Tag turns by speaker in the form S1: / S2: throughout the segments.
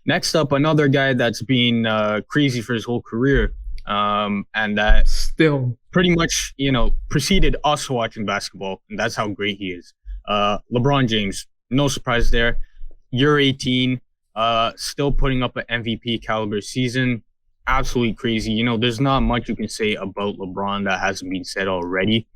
S1: Next up, another guy that's been crazy for his whole career, and that
S2: Still,
S1: pretty much, preceded us watching basketball, and that's how great he is. LeBron James, no surprise there. Year 18, still putting up an MVP caliber season. Absolutely crazy. There's not much you can say about LeBron that hasn't been said already.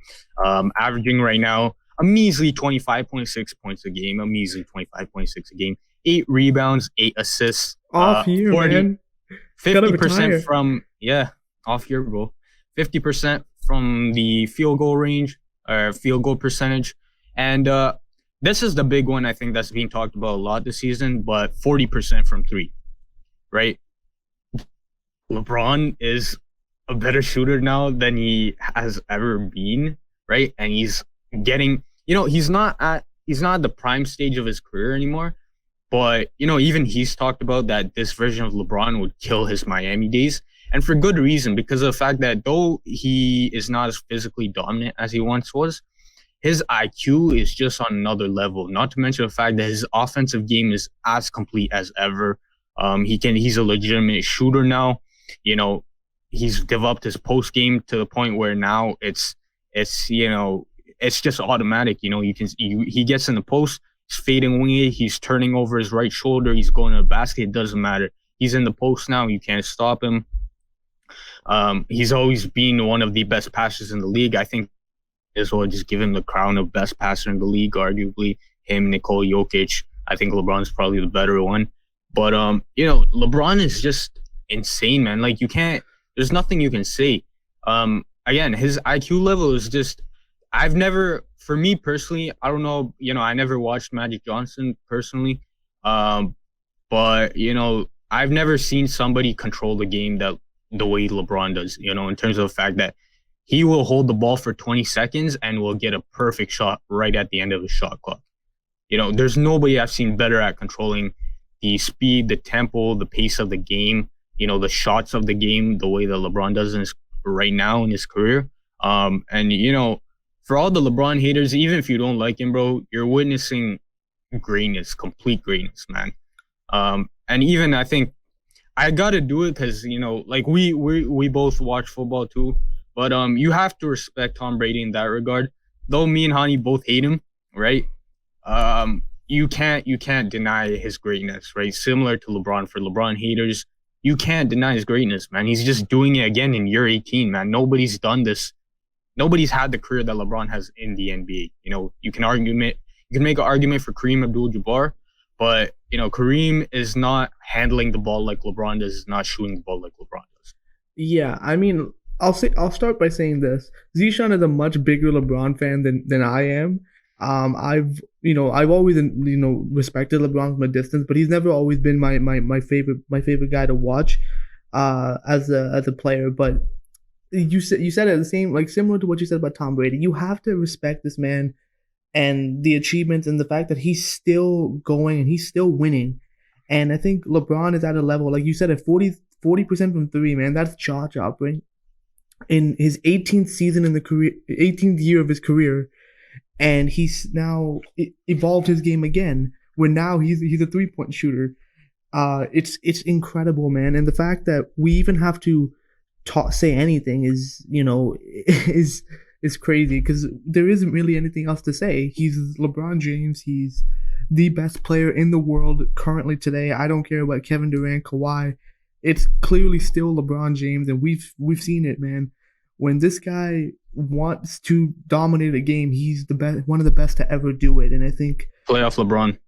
S1: Averaging right now a measly 25.6 points a game, a measly 25.6 a game, 8 rebounds, 8 assists,
S2: off year,
S1: 40,
S2: man. Gotta
S1: 50%
S2: retire.
S1: from, yeah, off year, bro. 50% from the field goal range, or field goal percentage. And this is the big one I think that's being talked about a lot this season, but 40% from three, right? LeBron is a better shooter now than he has ever been, right? And he's getting, he's not at the prime stage of his career anymore. But, even he's talked about that this version of LeBron would kill his Miami days. And for good reason, because of the fact that though he is not as physically dominant as he once was, his IQ is just on another level. Not to mention the fact that his offensive game is as complete as ever. He's a legitimate shooter now. You know, he's developed his post game to the point where now it's just automatic. He gets in the post, he's fading away, he's turning over his right shoulder, he's going to the basket. It doesn't matter. He's in the post now. You can't stop him. He's always been one of the best passers in the league. I think as well just give him the crown of best passer in the league, arguably him, Nikola Jokic. I think LeBron's probably the better one. But LeBron is just insane, man. Like there's nothing you can say. Again, his IQ level is just for me personally, I don't know, I never watched Magic Johnson personally. But I've never seen somebody control the game the way LeBron does, in terms of the fact that he will hold the ball for 20 seconds and will get a perfect shot right at the end of the shot clock. There's nobody I've seen better at controlling the speed, the tempo, the pace of the game, the shots of the game, the way that LeBron does right now in his career. And, for all the LeBron haters, even if you don't like him, bro, you're witnessing greatness, complete greatness, man. And even I think I gotta do it because like we both watch football too, but you have to respect Tom Brady in that regard. Though me and Hani both hate him, right? You can't deny his greatness, right? Similar to LeBron, for LeBron haters, you can't deny his greatness, man. He's just doing it again in year 18, man. Nobody's done this. Nobody's had the career that LeBron has in the NBA. You can make an argument for Kareem Abdul-Jabbar, but Kareem is not handling the ball like LeBron does, is not shooting the ball like LeBron does.
S2: Yeah, I mean, I'll start by saying this. Zishan is a much bigger LeBron fan than I am. I've always respected LeBron from a distance, but he's never always been my favorite guy to watch as a player. But you said it the same, like similar to what you said about Tom Brady. You have to respect this man and the achievements and the fact that he's still going and he's still winning. And I think LeBron is at a level, like you said, at 40% from three, man. That's jaw-jaw, right? In his 18th season in the career, 18th year of his career, and he's now evolved his game again, where now he's a 3-point shooter. It's incredible, man. And the fact that we even have to say anything is crazy, because there isn't really anything else to say. He's LeBron James. He's the best player in the world currently today. I don't care about Kevin Durant, Kawhi. It's clearly still LeBron James, and we've seen it, man. When this guy wants to dominate a game, he's the best, one of the best to ever do it. And I think
S1: Playoff LeBron.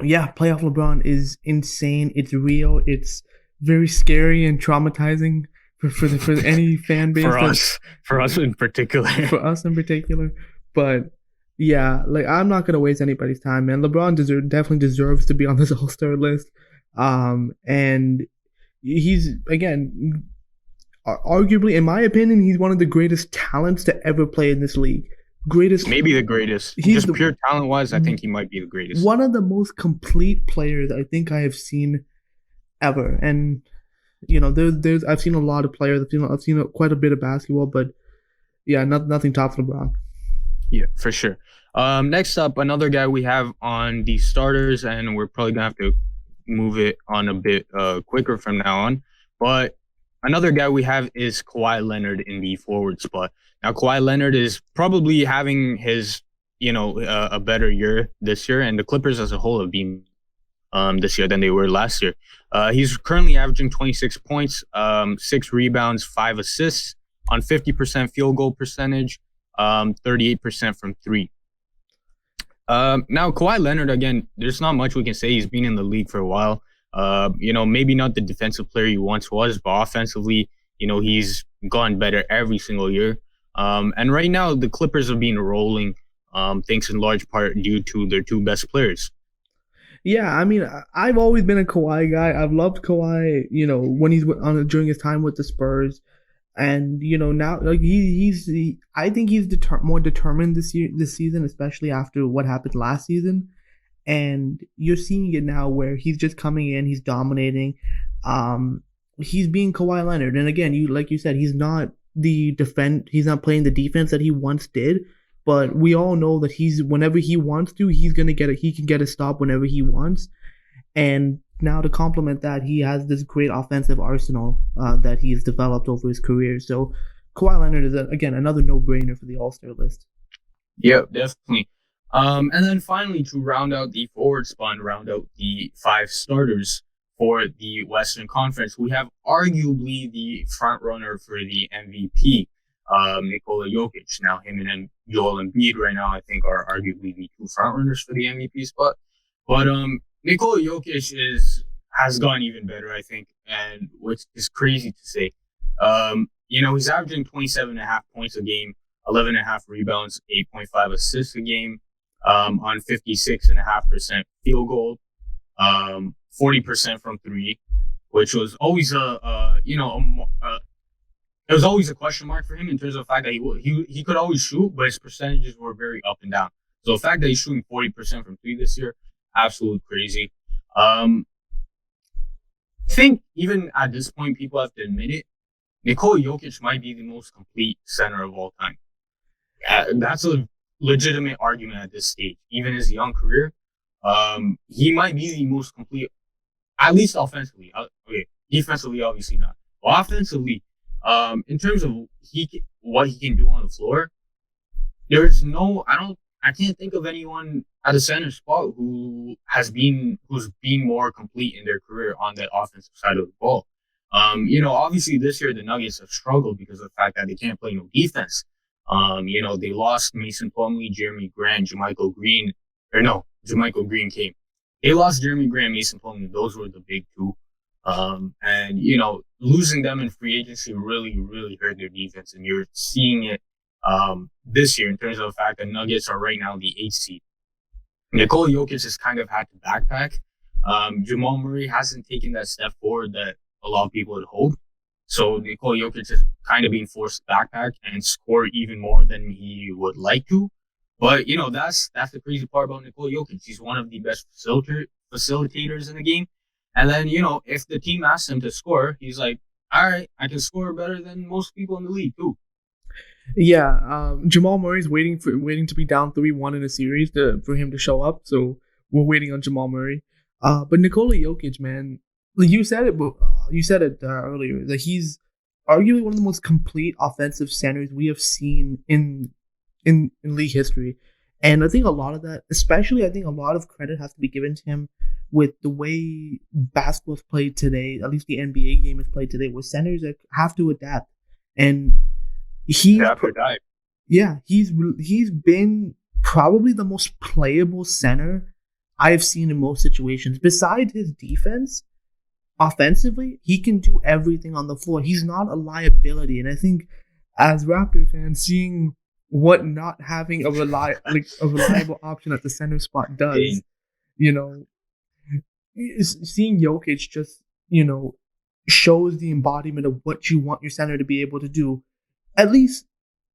S2: Yeah, playoff LeBron is insane. It's real. It's very scary and traumatizing for any fan base.
S1: For us in particular.
S2: For us in particular. But yeah, like I'm not gonna waste anybody's time, man. LeBron definitely deserves to be on this All-Star list. And he's, again, arguably, in my opinion, he's one of the greatest talents to ever play in this league.
S1: Maybe the greatest. Just pure talent-wise, I think he might be the greatest.
S2: One of the most complete players I think I have seen ever. And I've seen a lot of players. I've seen quite a bit of basketball, but yeah, nothing tops LeBron.
S1: Yeah, for sure. Next up, another guy we have on the starters, and we're probably gonna have to move it on a bit quicker from now on. But another guy we have is Kawhi Leonard in the forward spot. Now, Kawhi Leonard is probably having his, a better year this year, and the Clippers as a whole have been this year than they were last year. He's currently averaging 26 points, 6 rebounds, 5 assists on 50% field goal percentage, 38% from three. Now, Kawhi Leonard, again, there's not much we can say. He's been in the league for a while. Maybe not the defensive player he once was, but offensively, he's gone better every single year. And right now, the Clippers have been rolling, thanks in large part due to their two best players.
S2: Yeah, I mean, I've always been a Kawhi guy. I've loved Kawhi, when he's during his time with the Spurs, and now like I think he's more determined this season, especially after what happened last season, and you're seeing it now where he's just coming in, he's dominating, he's being Kawhi Leonard, and again, like you said, he's not playing the defense that he once did. But we all know that whenever he wants to, he can get a stop whenever he wants. And now to complement that, he has this great offensive arsenal that he's developed over his career. So Kawhi Leonard is, again, another no-brainer for the All-Star list.
S1: Yeah, definitely. And then finally, to round out the forward spot and round out the 5 starters for the Western Conference, we have arguably the front runner for the MVP. Nikola Jokic. Now, him and Joel Embiid right now, I think, are arguably the 2 frontrunners for the MVP spot. But Nikola Jokic has gotten even better, I think, and which is crazy to say. He's averaging 27.5 points a game, 11.5 rebounds, 8.5 assists a game, on 56.5% field goal, 40% from three, which was always it was always a question mark for him in terms of the fact that he could always shoot, but his percentages were very up and down. So the fact that he's shooting 40% from three this year, absolutely crazy. I think even at this point, people have to admit it. Nikola Jokic might be the most complete center of all time. That's a legitimate argument at this stage. Even his young career, he might be the most complete, at least offensively. Okay, defensively, obviously not. But offensively, in terms of what he can do on the floor, I can't think of anyone at the center spot who's been more complete in their career on that offensive side of the ball. Obviously this year the Nuggets have struggled because of the fact that they can't play no defense. They lost Mason Plumlee, Jeremy Grant, JaMychal Green came. They lost Jeremy Grant, Mason Plumlee. Those were the big two. Losing them in free agency really, really hurt their defense. And you're seeing it this year in terms of the fact that Nuggets are right now the 8th seed. Nikola Jokic has kind of had to backpack. Jamal Murray hasn't taken that step forward that a lot of people had hoped. So Nikola Jokic is kind of being forced to backpack and score even more than he would like to. But, that's the crazy part about Nikola Jokic. He's one of the best facilitators in the game. And then, if the team asks him to score, he's like, all right, I can score better than most people in the league, too.
S2: Yeah, Jamal Murray's waiting to be down 3-1 in a series for him to show up. So we're waiting on Jamal Murray. But Nikola Jokic, man, you said it earlier, that he's arguably one of the most complete offensive centers we have seen in league history. And I think a lot of that, especially I think a lot of credit has to be given to him with the way basketball is played today, at least the NBA game is played today, where centers have to adapt. And he's been probably the most playable center I've seen in most situations. Besides his defense, offensively, he can do everything on the floor. He's not a liability. And I think as Raptor fans, seeing what not having a reliable option at the center spot does, seeing Jokic just, shows the embodiment of what you want your center to be able to do. At least,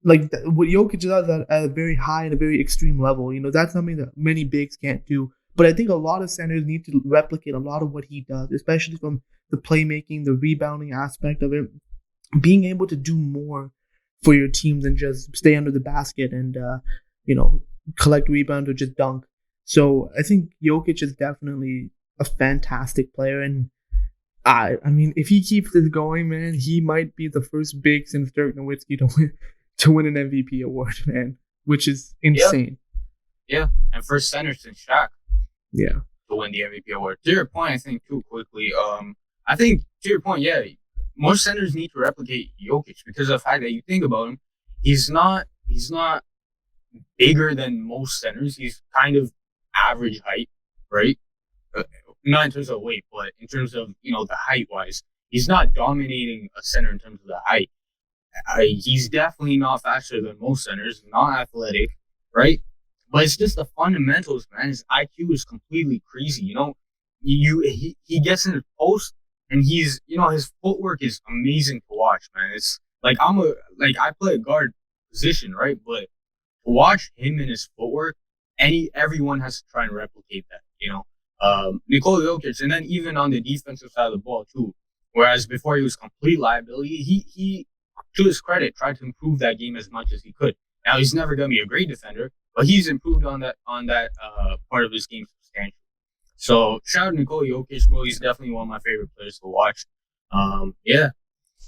S2: like, what Jokic does at a very high and a very extreme level. That's something that many bigs can't do. But I think a lot of centers need to replicate a lot of what he does, especially from the playmaking, the rebounding aspect of it. Being able to do more for your team than just stay under the basket and, collect rebounds or just dunk. So I think Jokic is definitely a fantastic player, and I mean, if he keeps this going, man, he might be the first big since Dirk Nowitzki to win an MVP award, man, which is insane.
S1: Yeah, and first center since Shaq.
S2: Yeah,
S1: to win the MVP award. To your point, I think too quickly. I think to your point, yeah, more centers need to replicate Jokic because of the fact that you think about him, he's not bigger than most centers. He's kind of average height, right? Not in terms of weight, but in terms of the height wise, he's not dominating a center in terms of the height. He's definitely not faster than most centers, not athletic, right? But it's just the fundamentals, man. His IQ is completely crazy. He gets in the post and he's his footwork is amazing to watch, man. It's like I play a guard position, right? But to watch him and his footwork, everyone has to try and replicate that, Nikola Jokic, and then even on the defensive side of the ball too. Whereas before he was complete liability, he to his credit tried to improve that game as much as he could. Now he's never going to be a great defender, but he's improved on that part of his game substantially. So shout out to Nikola Jokic, bro. He's definitely one of my favorite players to watch. Yeah,